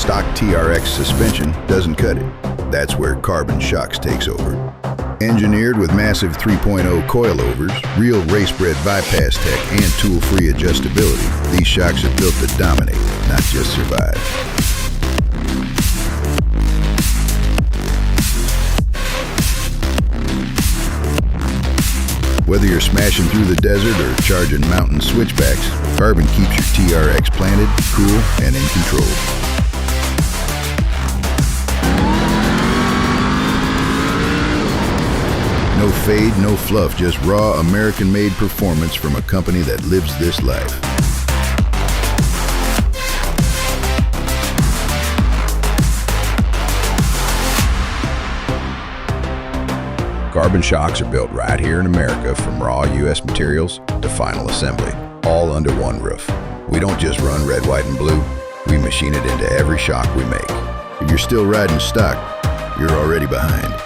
Stock TRX suspension doesn't cut it. That's where Carbon Shocks takes over. Engineered with massive 3.0 coilovers, real race-bred bypass tech, and tool-free adjustability, these shocks are built to dominate, not just survive. Whether you're smashing through the desert or charging mountain switchbacks, Carbon keeps your TRX planted, cool, and in control. No fade, no fluff, just raw American-made performance from a company that lives this life. Carbon shocks are built right here in America from raw U.S. materials to final assembly, all under one roof. We don't just run red, white, and blue. We machine it into every shock we make. If you're still riding stock, you're already behind.